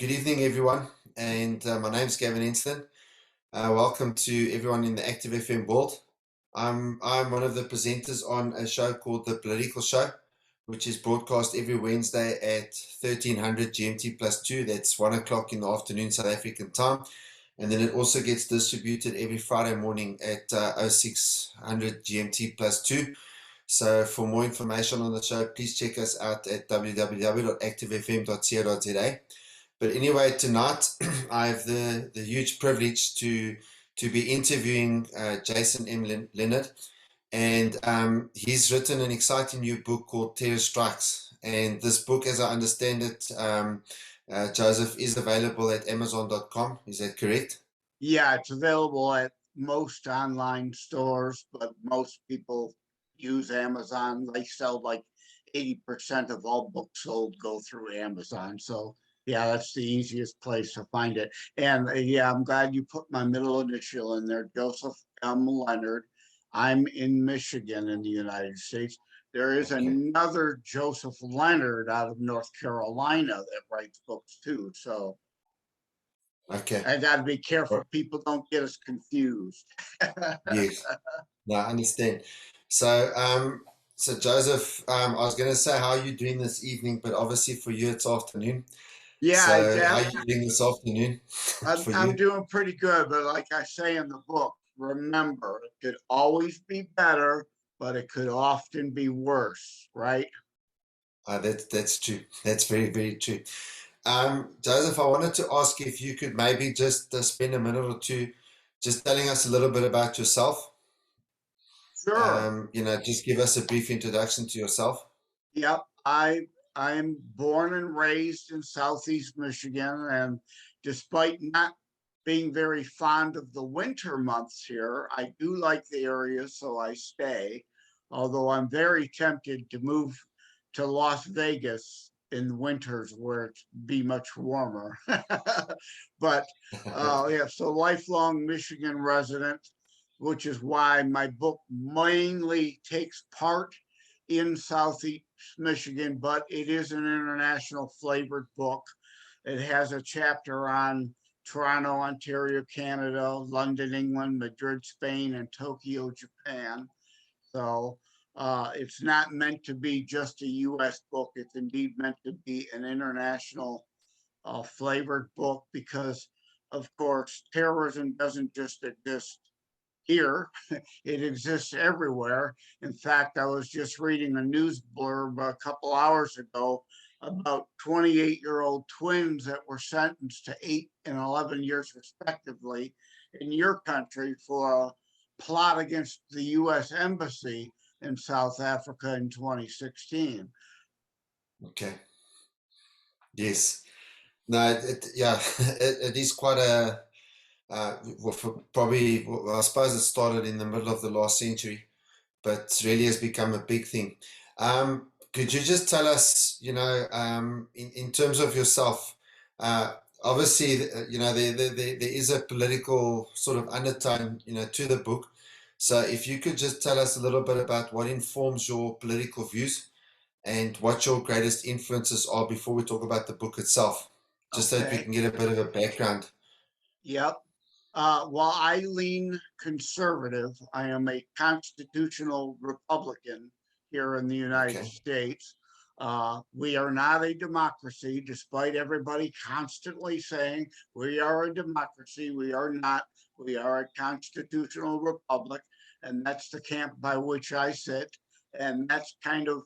Good evening, everyone, and my name's Gavin Enston. Welcome to everyone in the Active FM world. I'm one of the presenters on a show called The Political Show, which is broadcast every Wednesday at 1300 GMT plus 2. That's 1 o'clock in the afternoon South African time. And then it also gets distributed every Friday morning at 0600 GMT plus 2. So for more information on the show, please check us out at www.activefm.co.za. But anyway, tonight I have the huge privilege to be interviewing Jason M. Lenard, and he's written an exciting new book called Terror Strikes. And this book, as I understand it, Joseph, is available at Amazon.com. Is that correct? Yeah, it's available at most online stores, but most people use Amazon. They sell like 80% of all books sold go through Amazon. So yeah, that's the easiest place to find it. And yeah, I'm glad you put my middle initial in there, Joseph M. Lenard. I'm in Michigan in the United States. There is another Joseph Lenard out of North Carolina that writes books too. So Okay. I got to be careful people don't get us confused. Yes. No, I understand. So, so Joseph, I was going to say how are you doing this evening, but obviously for you it's afternoon. Yeah, So how are exactly. you doing this afternoon for I'm you? doing pretty good, but like I say in the book, remember, it could always be better, but it could often be worse, right? That's true. That's very, very true. Joseph, I wanted to ask if you could maybe just spend a minute or two just telling us a little bit about yourself. Sure. Just give us a brief introduction to yourself. Yep. I'm born and raised in Southeast Michigan, and despite not being very fond of the winter months here, I do like the area, so I stay. Although I'm very tempted to move to Las Vegas in winters where it's be much warmer. But yeah, so lifelong Michigan resident, which is why my book mainly takes part in Southeast Michigan, but it is an international flavored book. It has a chapter on Toronto, Ontario, Canada, London, England, Madrid, Spain, and Tokyo, Japan. So it's not meant to be just a US book. It's indeed meant to be an international flavored book because, of course, terrorism doesn't just exist here, it exists everywhere. In fact, I was just reading a news blurb a couple hours ago about 28-year-old twins that were sentenced to 8 and 11 years respectively in your country for a plot against the US Embassy in South Africa in 2016. Okay. Yes. No, yeah, it is quite a, probably, well, I suppose it started in the middle of the last century, but really has become a big thing. Could you just tell us, in terms of yourself, obviously, there is a political sort of undertone, to the book. So if you could just tell us a little bit about what informs your political views and what your greatest influences are before we talk about the book itself, just so that we Okay. can get a bit of a background. Yep. While I lean conservative, I am a constitutional Republican here in the United Okay. States. We are not a democracy, despite everybody constantly saying we are a democracy. We are not. We are a constitutional republic, and that's the camp by which I sit. And that's kind of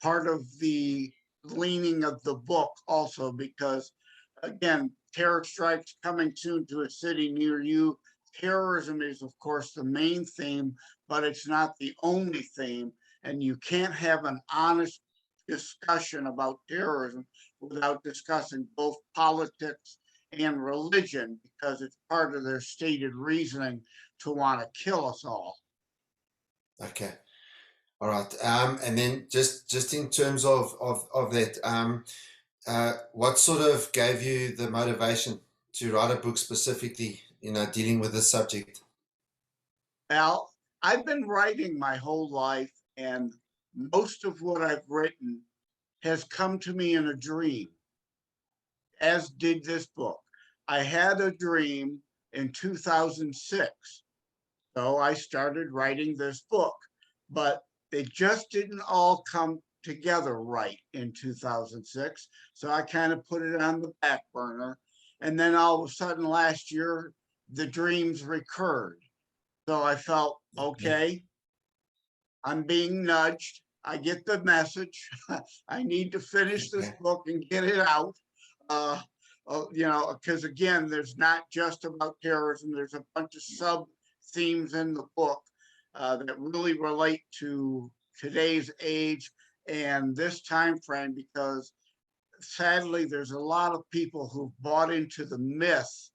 part of the leaning of the book, also, because again, terror strikes coming soon to a city near you. Terrorism is, of course, the main theme, but it's not the only theme. And you can't have an honest discussion about terrorism without discussing both politics and religion, because it's part of their stated reasoning to want to kill us all. Okay. All right. And then just in terms of that, what sort of gave you the motivation to write a book specifically, dealing with this subject? Al, I've been writing my whole life, and most of what I've written has come to me in a dream. as did this book. I had a dream in 2006, so I started writing this book, but they just didn't all come together right in 2006. So I kind of put it on the back burner. And then all of a sudden last year, the dreams recurred. So I felt, Okay. okay, I'm being nudged. I get the message. I need to finish this Okay. book and get it out. Uh, because again, there's not just about terrorism. There's a bunch of sub themes in the book that really relate to today's age and this time frame. Because sadly, there's a lot of people who've bought into the myth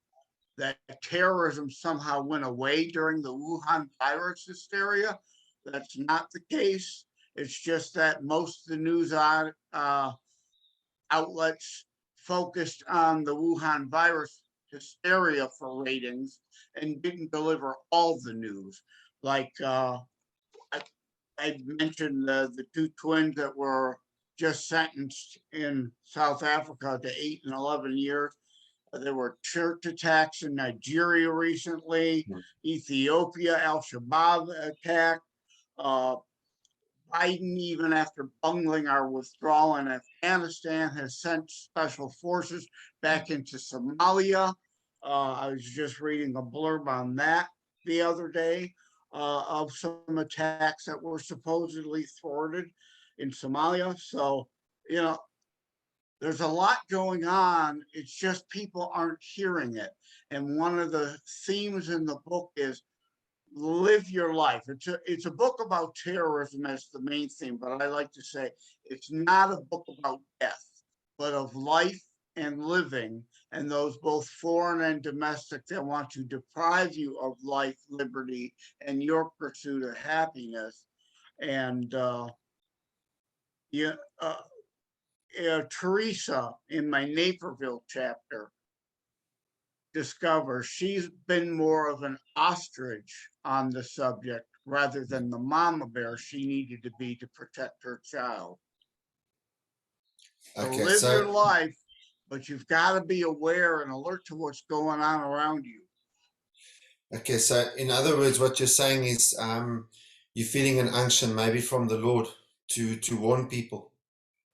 that terrorism somehow went away during the Wuhan virus hysteria. That's not the case. It's just that most of the news outlets focused on the Wuhan virus hysteria for ratings and didn't deliver all the news. Like I mentioned the two twins that were just sentenced in South Africa to 8 and 11 years. There were church attacks in Nigeria recently, Ethiopia, Al Shabaab attack. Uh, Biden, even after bungling our withdrawal in Afghanistan, has sent special forces back into Somalia. I was just reading a blurb on that the other day of some attacks that were supposedly thwarted in Somalia. So, you know, there's a lot going on. It's just people aren't hearing it. And one of the themes in the book is live your life. It's a book about terrorism as the main theme, but I like to say it's not a book about death, but of life and living, and those both foreign and domestic that want to deprive you of life, liberty, and your pursuit of happiness. And yeah, Teresa in my Naperville chapter discover she's been more of an ostrich on the subject rather than the mama bear she needed to be to protect her child. So Okay. live your So, life, but you've got to be aware and alert to what's going on around you. okay. So, in other words, what you're saying is, you're feeling an unction, maybe from the Lord, to warn people,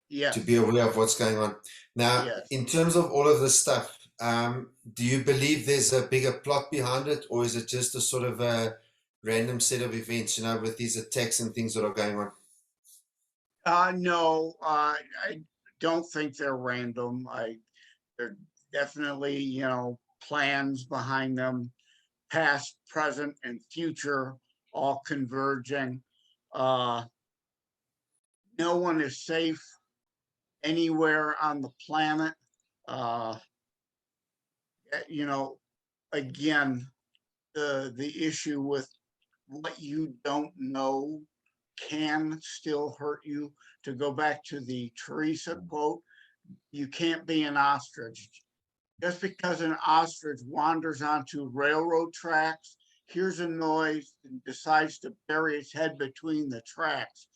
to be Yes, aware of what's going on. Now, yes. in terms of all of this stuff, do you believe there's a bigger plot behind it, or is it just a sort of a random set of events, with these attacks and things that are going on? No, I don't think they're random. They're definitely, plans behind them, past, present, and future, all converging. Uh, no one is safe anywhere on the planet. Uh, you know, again, the issue with what you don't know can still hurt you. To go back to the Teresa quote, you can't be an ostrich. Just because an ostrich wanders onto railroad tracks, hears a noise, and decides to bury its head between the tracks,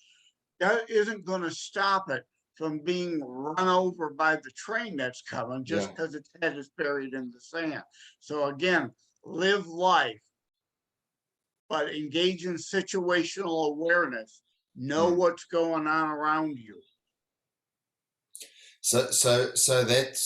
that isn't going to stop it from being run over by the train that's coming Yeah. just because its head is buried in the sand. So again, live life, but engage in situational awareness. Know Mm. what's going on around you. So that,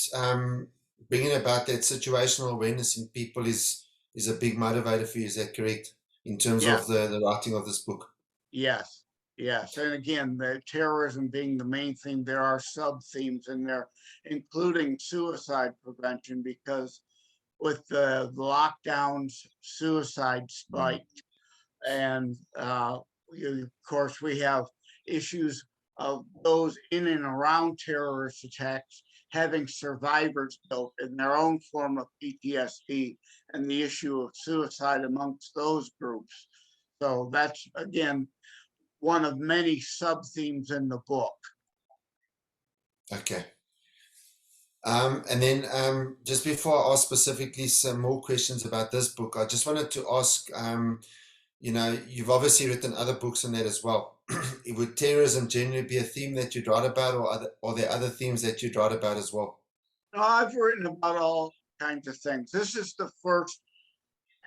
bringing about that situational awareness in people is a big motivator for you. Is that correct? In terms Yeah, of the writing of this book. yes, yes. And again, the terrorism being the main theme, there are sub themes in there, including suicide prevention, because with the lockdowns, suicide Mm. spiked. And of course, we have issues of those in and around terrorist attacks having survivors built in their own form of PTSD, and the issue of suicide amongst those groups. So that's, again, one of many sub themes in the book. Okay. And then, just before I ask specifically some more questions about this book, I just wanted to ask, you've obviously written other books on that as well. Would terrorism generally be a theme that you'd write about, or are there other themes that you'd write about as well? No, I've written about all kinds of things. This is the first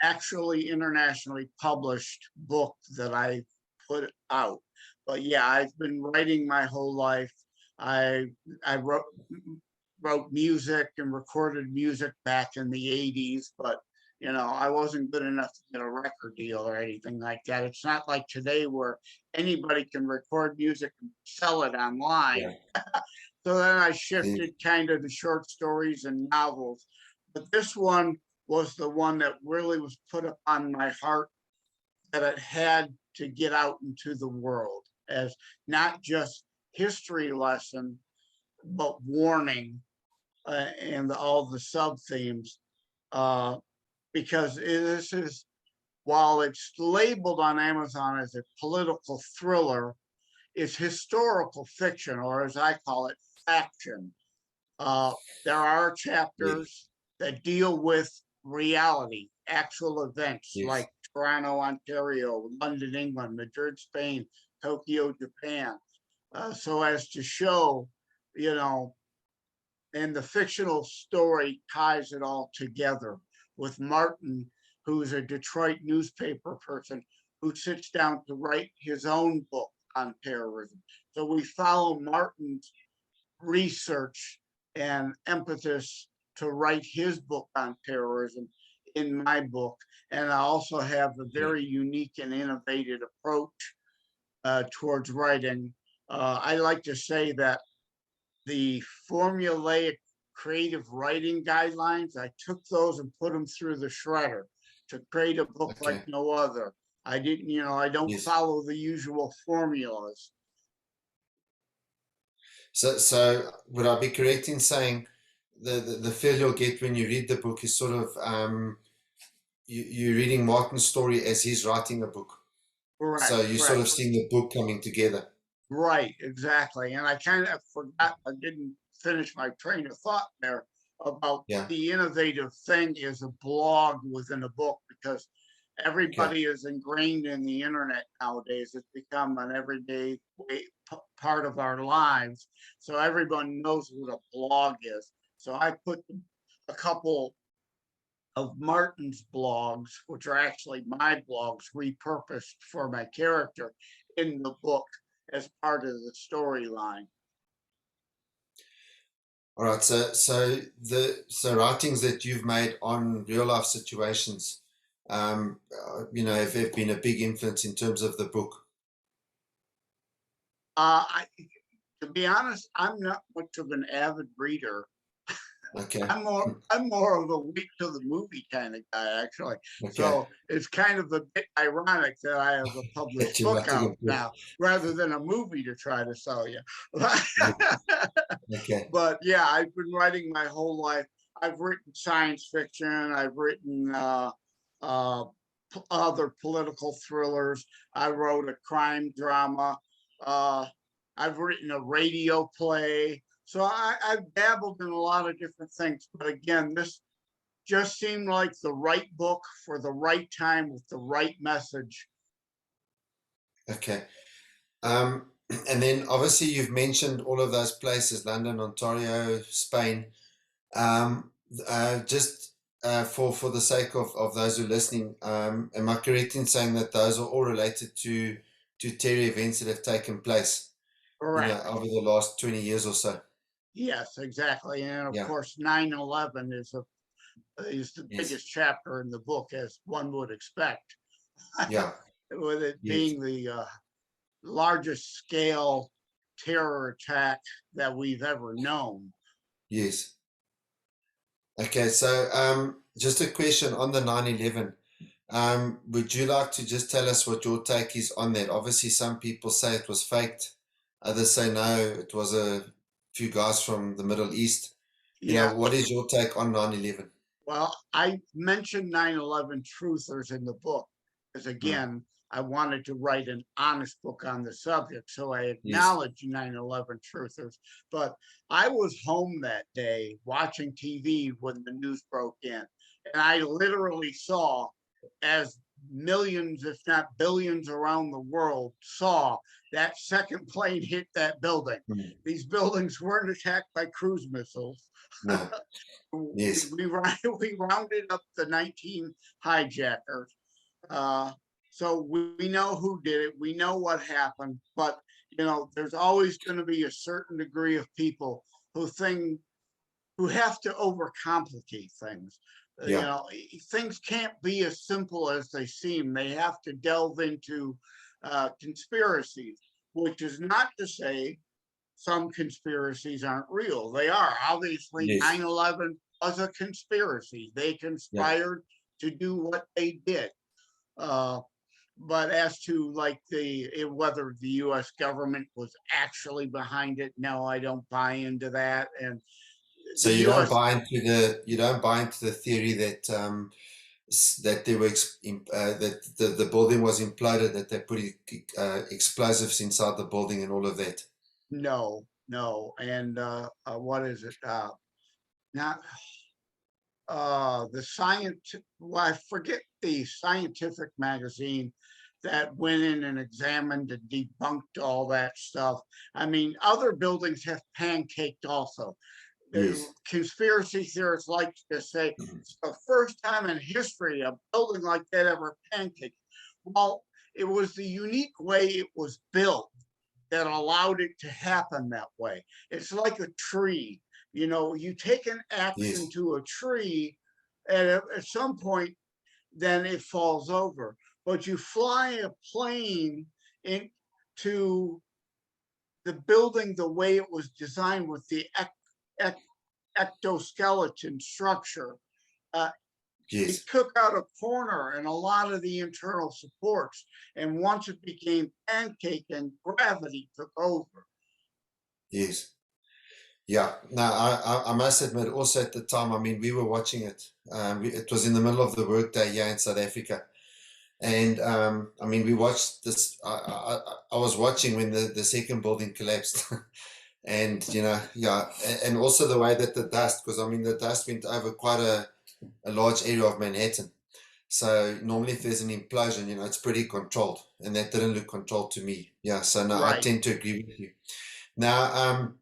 actually internationally published book that I put out. But yeah, I've been writing my whole life. I I wrote music and recorded music back in the 80s, but I wasn't good enough to get a record deal or anything like that. It's not like today where anybody can record music and sell it online. Yeah. So then I Yeah. shifted kind of to short stories and novels. But this one was the one that really was put upon my heart that it had to get out into the world as not just history lesson, but warning and all the sub themes. Uh, because this is, while it's labeled on Amazon as a political thriller, it's historical fiction, or as I call it, faction. Uh, there are Yes. chapters that deal with reality, actual events Yes. like Toronto, Ontario, London, England, Madrid, Spain, Tokyo, Japan, so as to show, you know, and the fictional story ties it all together with Martin, who's a Detroit newspaper person who sits down to write his own book on terrorism. So we follow Martin's research and impetus to write his book on terrorism in my book. And I also have a Okay. very unique and innovative approach towards writing. I like to say that the formulaic creative writing guidelines, I took those and put them through the shredder to create a book like Okay. no other. I didn't, I don't Yes. follow the usual formulas. So would I be correct in saying the feel you'll get when you read the book is sort of you're reading Martin's story as he's writing the book. Correct, So you're sort correct. of seeing the book coming together. Right, exactly. And I kind of forgot, I didn't finish my train of thought there about Yeah. the innovative thing is a blog within a book because Okay. everybody is ingrained in the internet nowadays. It's become an everyday part of our lives. So everyone knows what a blog is. So I put a couple of Martin's blogs, which are actually my blogs repurposed for my character in the book as part of the storyline. All right. So writings that you've made on real life situations, have been a big influence in terms of the book. I, to be honest, I'm not much of an avid reader. Okay. I'm more of a wait till the movie kind of guy, actually. Okay. So it's kind of a bit ironic that I have a That published you're book writing a out book. now rather than a movie to try to sell you. Okay. But yeah, I've been writing my whole life. I've written science fiction. I've written uh, other political thrillers. I wrote a crime drama. Uh, I've written a radio play. So I've dabbled in a lot of different things. But again, this just seemed like the right book for the right time with the right message. Okay. Um, and then obviously you've mentioned all of those places, London, Ontario, Spain. Um, just for the sake of those who are listening, am I correct in saying that those are all related to terror events that have taken place, Correct. over the last 20 years or so? Yes, exactly. And of Yeah. course, 9/11 is the Yes. biggest chapter in the book, as one would expect, Yeah. with it Yes. being the largest scale terror attack that we've ever known. Yes. Okay. So just a question on the 9/11. Would you like to just tell us what your take is on that? Obviously, some people say it was faked. Others say no, it was a few guys from the Middle East. Yeah, What is your take on 9/11? well, I mentioned 9/11 truthers in the book because, Mm, again, I wanted to write an honest book on the subject. So I yes. acknowledge 9/11 truthers. But I was home that day watching TV when the news broke in. And I literally saw as millions, if not billions around the world saw that second plane hit that building. Mm. These buildings weren't attacked by cruise missiles. No. Yes. We rounded up the 19 hijackers. Uh, so we know who did it. We know what happened. But, there's always going to be a certain degree of people who have to overcomplicate things. Yeah. Things can't be as simple as they seem. They have to delve into conspiracies, which is not to say some conspiracies aren't real. They are. Obviously, Yes. 9/11 was a conspiracy. They conspired to do what they did. But as to whether the U.S. government was actually behind it, no, I don't buy into that. And So the you don't U.S. buy into the theory that that there were that the building was imploded, that they put explosives inside the building and all of that. No, and what is it? Not the science. Well, I forget the scientific magazine that went in and examined and debunked all that stuff. I mean, other buildings have pancaked also. The Yes. conspiracy theorists like to say it's the first time in history a building like that ever pancaked. Well, it was the unique way it was built that allowed it to happen that way. It's like a tree. You take an axe Yes. into a tree, and at some point, then it falls over. But you fly a plane into the building the way it was designed with the ectoskeleton structure. It Yes. took out a corner and a lot of the internal supports. And once it became pancake and gravity took over. Yes. Yeah. Now, I must admit, also at the time, I mean, we were watching it. It was in the middle of the workday here in South Africa. And I mean, we watched this. I was watching when the second building collapsed. And, and also the way that the dust, because I mean, the dust went over quite a large area of Manhattan. So normally if there's an implosion, it's pretty controlled. And that didn't look controlled to me. Yeah. So no, I Right. tend to agree with you. Now,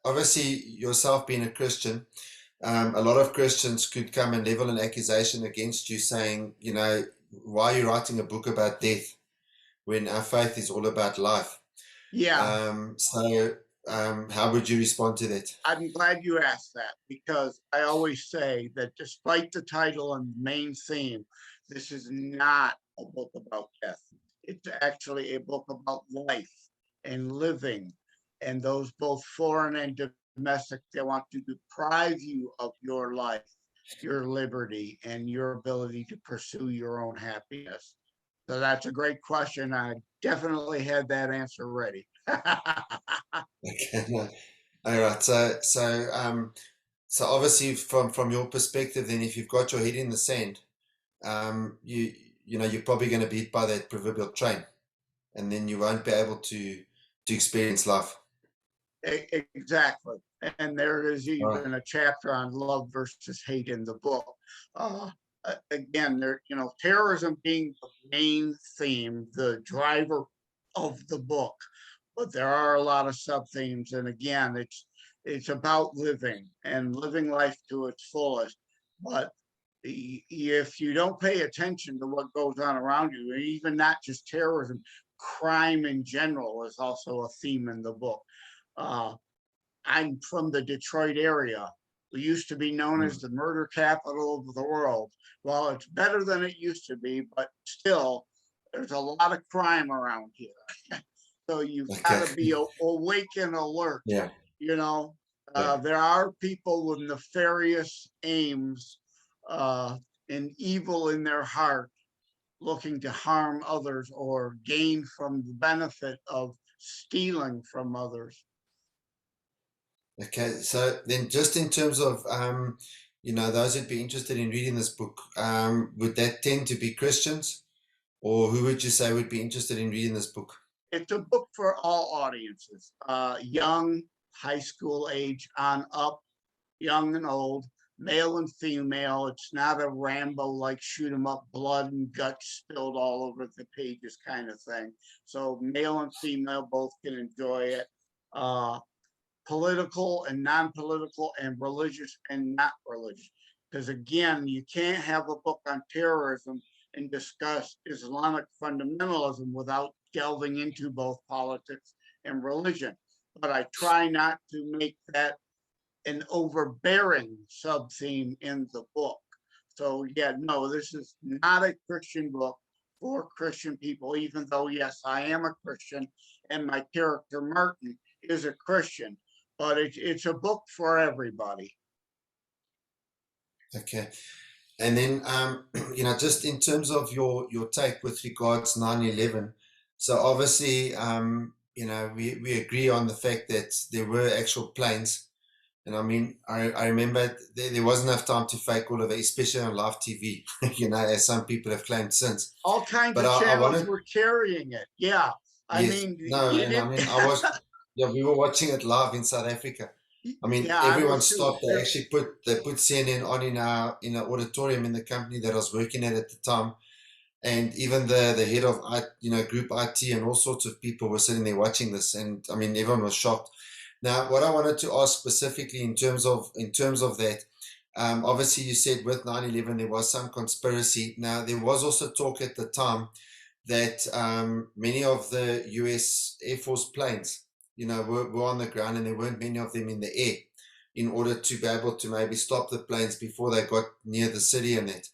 obviously yourself being a Christian, a lot of Christians could come and level an accusation against you saying, why are you writing a book about death when our faith is all about life? Yeah. How would you respond to that? I'm glad you asked that, because I always say that despite the title and main theme, this is not a book about death. It's actually a book about life and living, and those both foreign and domestic. They want to deprive you of your life, your liberty, and your ability to pursue your own happiness. So that's a great question. I definitely had that answer ready. Okay. All right. So obviously from your perspective, then if you've got your head in the sand, you're probably going to be hit by that proverbial train, and then you won't be able to experience life. Exactly. And there is Right. even a chapter on love versus hate in the book. Again, terrorism being the main theme, the driver of the book, but there are a lot of sub themes. And again, it's about living and living life to its fullest. But if you don't pay attention to what goes on around you, and even not just terrorism, crime in general is also a theme in the book. I'm from the Detroit area. We used to be known as the murder capital of the world. Well, it's better than it used to be, but still, there's a lot of crime around here. So you've got to be awake and alert. Yeah. There are people with nefarious aims and evil in their heart, looking to harm others or gain from the benefit of stealing from others. Okay, so then just in terms of those who'd be interested in reading this book, would that tend to be Christians, or who would you say would be interested in reading this book? It's a book for all audiences, young, high school age on up, young and old. male and female. It's not a Rambo like shoot 'em up, blood and guts spilled all over the pages kind of thing. So male and female both can enjoy it. Uh, Political and non-political, and religious and not religious. Because again, you can't have a book on terrorism and discuss Islamic fundamentalism without delving into both politics and religion. But I try not to make that an overbearing sub theme in the book. So yeah, no, this is not a Christian book for Christian people, even though yes, I am a Christian and my character Martin is a Christian, but it's a book for everybody. Okay. And then, just in terms of your take with regards 9/11, so obviously, we agree on the fact that there were actual planes. And I mean, I remember there wasn't enough time to fake all of it, especially on live TV, as some people have claimed since. All kinds But of I channels wanted, were carrying it. Yeah. I yes, mean, no, you and I didn't. mean, yeah, we were watching it live in South Africa. I mean, Yeah, I everyone was too. stopped. They put CNN on in our auditorium in the company that I was working at the time, and even the head of group IT and all sorts of people were sitting there watching this, and I mean, everyone was shocked. Now, what I wanted to ask specifically in terms of that, obviously you said with 9/11 there was some conspiracy. Now, there was also talk at the time that many of the US Air Force planes, were on the ground, and there weren't many of them in the air, in order to be able to maybe stop the planes before they got near the city and that.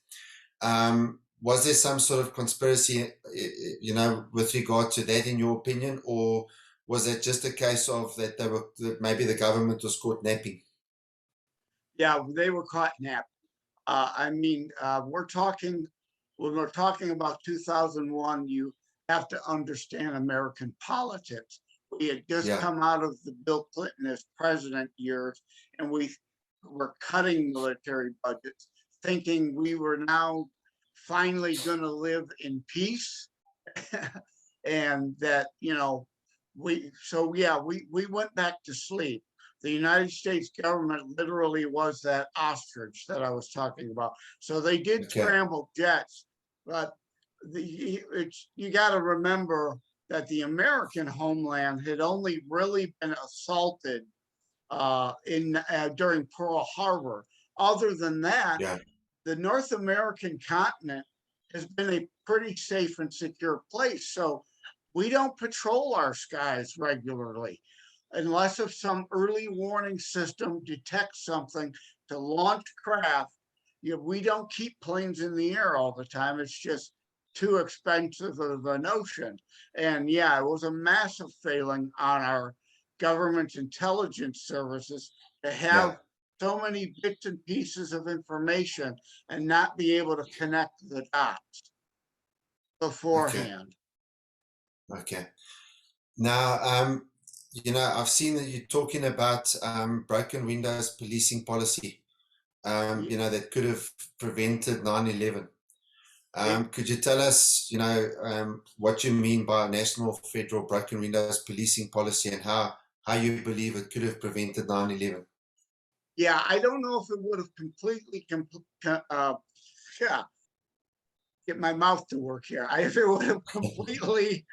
Was there some sort of conspiracy, with regard to that, in your opinion, or was it just a case of that maybe the government was caught napping? Yeah, they were caught napping. I mean, when we're talking about 2001, you have to understand American politics. We had just Yeah, come out of the Bill Clinton as president years, and we were cutting military budgets, thinking we were now finally going to live in peace. And that, we went back to sleep. The United States government literally was that ostrich that I was talking about. So they did okay, scramble jets, but you got to remember that the American homeland had only really been assaulted in during Pearl Harbor. Other than that, yeah, the North American continent has been a pretty safe and secure place. So we don't patrol our skies regularly unless if some early warning system detects something to launch craft. We don't keep planes in the air all the time. It's just too expensive of an ocean. And yeah, it was a massive failing on our government's intelligence services to yeah, have so many bits and pieces of information and not be able to connect the dots okay, beforehand. okay. Now, I've seen that you're talking about broken windows policing policy, that could have prevented 9/11. It, Could you tell us, what you mean by a national federal broken windows policing policy, and how you believe it could have prevented 9/11? yeah, I don't know if it would have yeah, get my mouth to work here. If it would have completely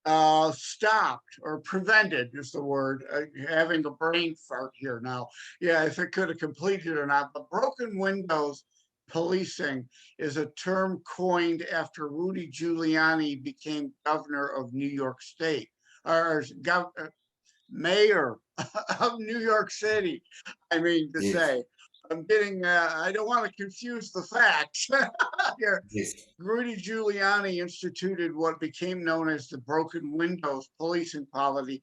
stopped or prevented is the word, having a brain fart here now. Yeah, if it could have completed or not. But broken windows policing is a term coined after Rudy Giuliani became governor of New York State, or mayor of New York City. I mean to Yes, say, I don't want to confuse the facts here. yes, Rudy Giuliani instituted what became known as the broken windows policing policy,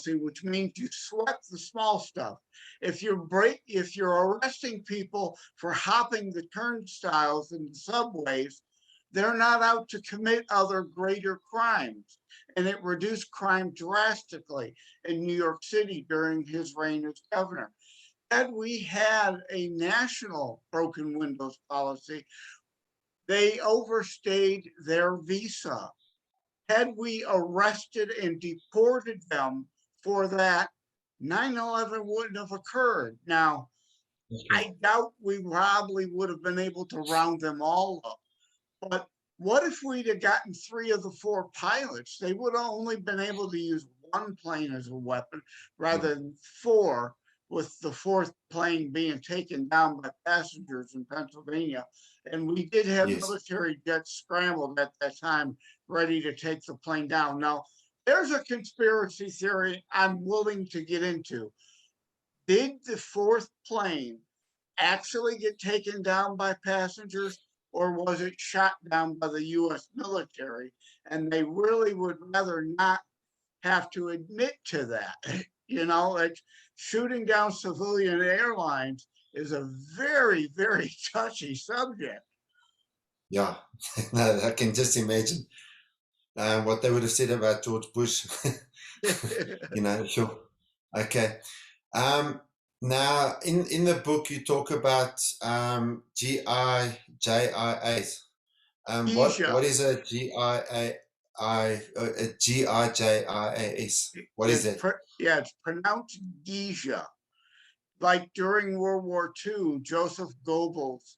which means you sweat the small stuff. If you're arresting people for hopping the turnstiles in the subways, they're not out to commit other greater crimes. And it reduced crime drastically in New York City during his reign as governor. Had we had a national broken windows policy, they overstayed their visa. Had we arrested and deported them for that, 9/11 wouldn't have occurred. Now, I doubt we probably would have been able to round them all up. But what if we'd have gotten 3 of the 4 pilots? They would have only been able to use one plane as a weapon rather than 4, with the 4th plane being taken down by passengers in Pennsylvania. And we did have Yes. military jets scrambled at that time, ready to take the plane down. Now, there's a conspiracy theory I'm willing to get into. Did the 4th plane actually get taken down by passengers, or was it shot down by the US military? And they really would rather not have to admit to that. You know, like shooting down civilian airlines is a very, very touchy subject. Yeah, no, I can just imagine what they would have said about George Bush. Sure. Okay. Um, Now, in the book, you talk about GIJIAs. What Geisha, is a GIJIAS? What is that? it's pronounced Geisha. Like during World War II, Joseph Goebbels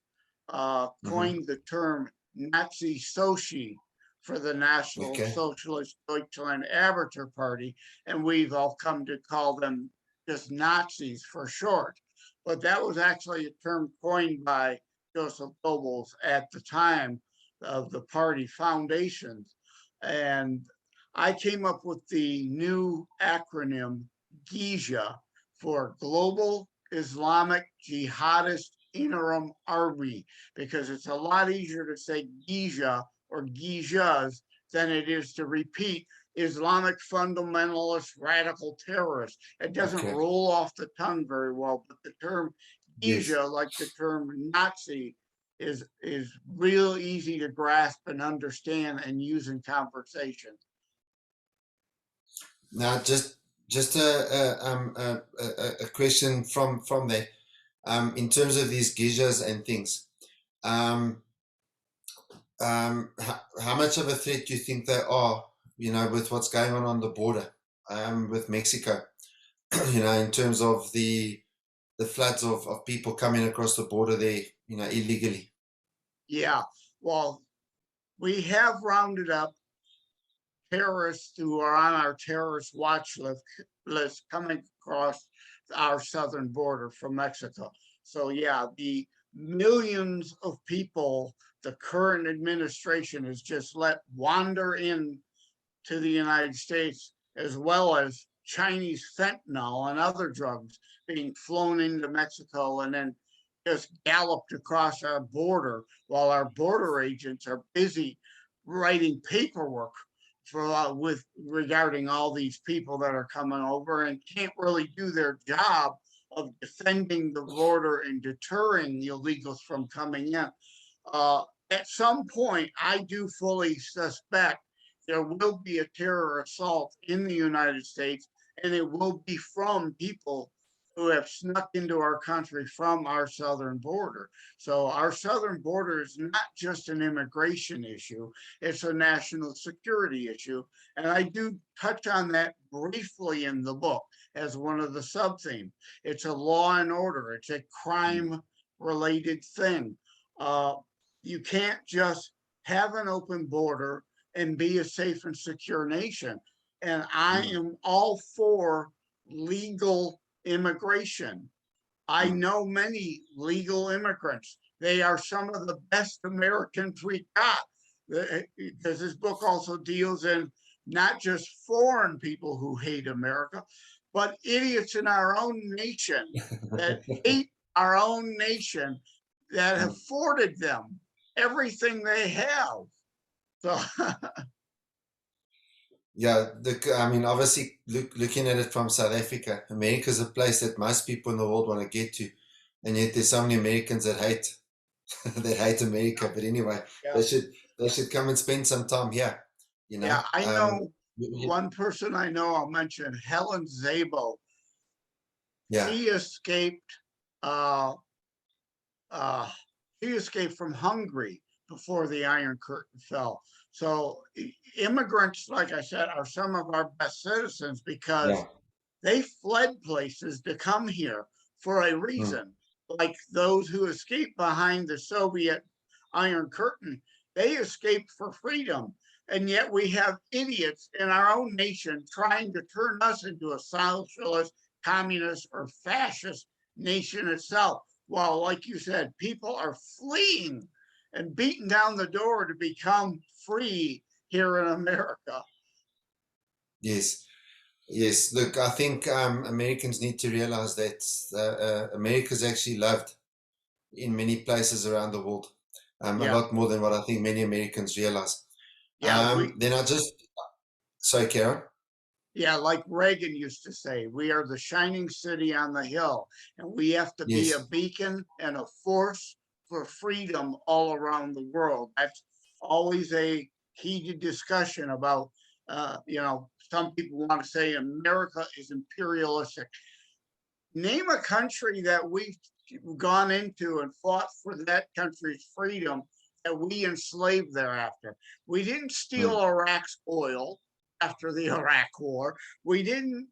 Hmm. coined the term Nazi Soci for the National Okay. Socialist Deutschland Arbeiter Party, and we've all come to call them just Nazis for short. But that was actually a term coined by Joseph Goebbels at the time of the party foundations. And I came up with the new acronym GIJA for Global Islamic Jihadist Interim Army, because it's a lot easier to say Giza or Gizas than it is to repeat Islamic fundamentalist radical terrorist. It doesn't Okay. roll off the tongue very well, but the term Yes. Giza, like the term Nazi, is real easy to grasp and understand and use in conversation. Now, just a question from there. In terms of these gizas and things, um, how much of a threat do you think they are? With what's going on the border, with Mexico. In terms of the floods of people coming across the border there, illegally. Yeah, well, we have rounded up terrorists who are on our terrorist watch list coming across our southern border from Mexico. So, yeah, the millions of people the current administration has just let wander in to the United States, as well as Chinese fentanyl and other drugs being flown into Mexico and then just galloped across our border while our border agents are busy writing paperwork for with regarding all these people that are coming over and can't really do their job of defending the border and deterring illegals from coming in. Uh, at some point, I do fully suspect there will be a terror assault in the United States, and it will be from people who have snuck into our country from our southern border. So our southern border is not just an immigration issue, it's a national security issue. And I do touch on that briefly in the book as one of the sub themes. It's a law and order, it's a crime related thing. Uh, you can't just have an open border and be a safe and secure nation. And I Mm, am all for legal immigration. I mm, know many legal immigrants. They are some of the best Americans we got. Because this book also deals in not just foreign people who hate America, but idiots in our own nation that hate our own nation that have mm. afforded them everything they have. So Yeah, I mean, obviously, looking at it from South Africa, America is a place that most people in the world want to get to, and yet there's so many Americans that hate that hate America. But anyway, yeah, they should come and spend some time here. You know, yeah. I know y- one person I know. I'll mention Helen Zabo. yeah, She escaped. Uh, uh, she escaped from Hungary before the Iron Curtain fell. So immigrants, like I said, are some of our best citizens yeah, because they fled places to come here for a mm, reason. like those who escaped behind the Soviet Iron Curtain, they escaped for freedom. And yet we have idiots in our own nation trying to turn us into a socialist, communist, or fascist nation itself. While, like you said, people are fleeing and beating down the door to become free here in America. Yes. Yes, look, I think Americans need to realize that America is actually loved in many places around the world, a Yeah, lot more than what I think many Americans realize. yeah, Then I just, sorry, Karen. yeah, like Reagan used to say, we are the shining city on the hill, and we have to be a Yes, beacon and a force for freedom all around the world. That's always a heated discussion about, some people want to say America is imperialistic. Name a country that we've gone into and fought for that country's freedom that we enslaved thereafter. We didn't steal mm, Iraq's oil after the Iraq War. We didn't,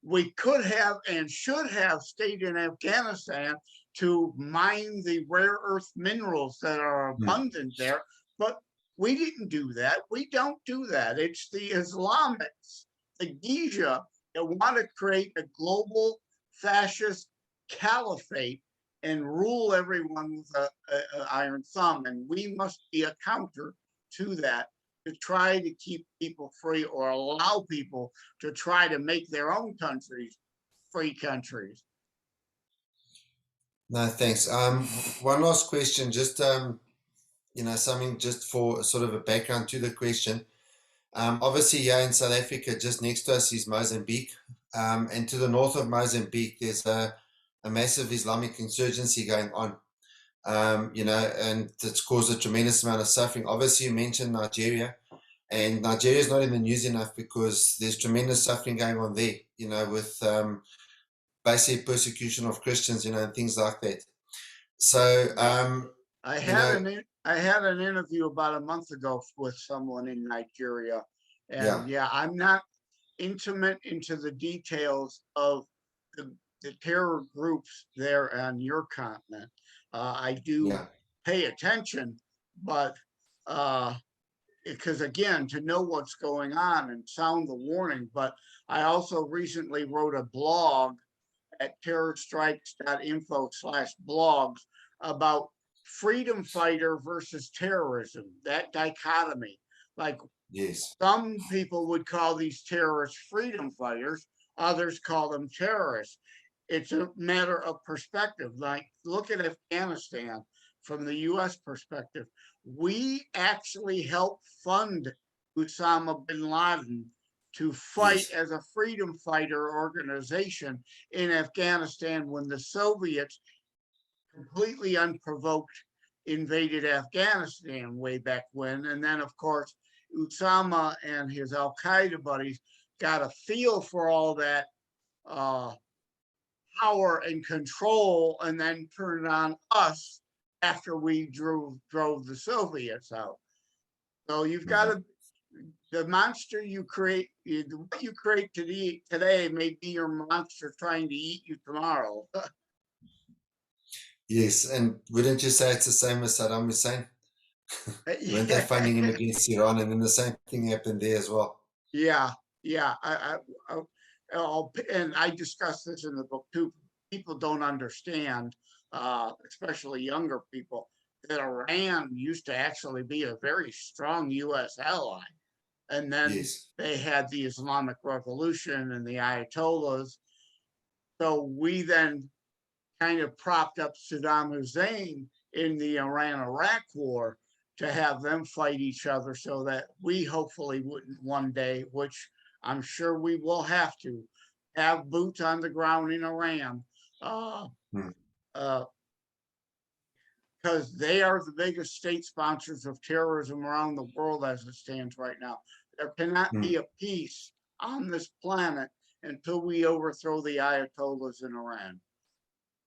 we could have and should have stayed in Afghanistan to mine the rare earth minerals that are mm. abundant there. But we didn't do that. We don't do that. It's the Islamics, the Geisha, that want to create a global fascist caliphate and rule everyone with an iron thumb. And we must be a counter to that, to try to keep people free or allow people to try to make their own countries free countries. No, thanks. One last question, just something just for sort of a background to the question. Obviously, here in South Africa, just next to us is Mozambique, and to the north of Mozambique, there's a massive Islamic insurgency going on. And it's caused a tremendous amount of suffering. Obviously, you mentioned Nigeria, and Nigeria is not in the news enough because there's tremendous suffering going on there, with basically persecution of Christians, and things like that. So, Yeah. I you had know, an interview about a month ago with someone in Nigeria, yeah, and yeah, I'm not intimate into the details of the terror groups there on your continent. I do yeah, pay attention, but because again, to know what's going on and sound the warning. But I also recently wrote a blog at terrorstrikes.info/blogs about freedom fighter versus terrorism, that dichotomy. Like yes, some people would call these terrorists freedom fighters, others call them terrorists. It's a matter of perspective. Like, look at Afghanistan from the US perspective. We actually helped fund Osama bin Laden to fight yes, as a freedom fighter organization in Afghanistan when the Soviets completely unprovoked invaded Afghanistan way back when. And then, of course, Osama and his Al Qaeda buddies got a feel for all that uh, power and control and then turned on us after we drove the Soviets out. So you've got mhm, to, the monster you create, what you create today may be your monster trying to eat you tomorrow. yes. And wouldn't you say it's the same as Saddam Hussein? Weren't they Yeah, funding him against Iran, and then the same thing happened there as well? yeah, yeah. And I discuss this in the book too. People don't understand, especially younger people, that Iran used to actually be a very strong U.S. ally. And then Yes, they had the Islamic Revolution and the Ayatollahs. So we then kind of propped up Saddam Hussein in the Iran-Iraq war to have them fight each other so that we hopefully wouldn't one day, which I'm sure we will have boots on the ground in Iran, uh, mm, uh, because they are the biggest state sponsors of terrorism around the world as it stands right now. There cannot be mm. a peace on this planet until we overthrow the Ayatollahs in Iran.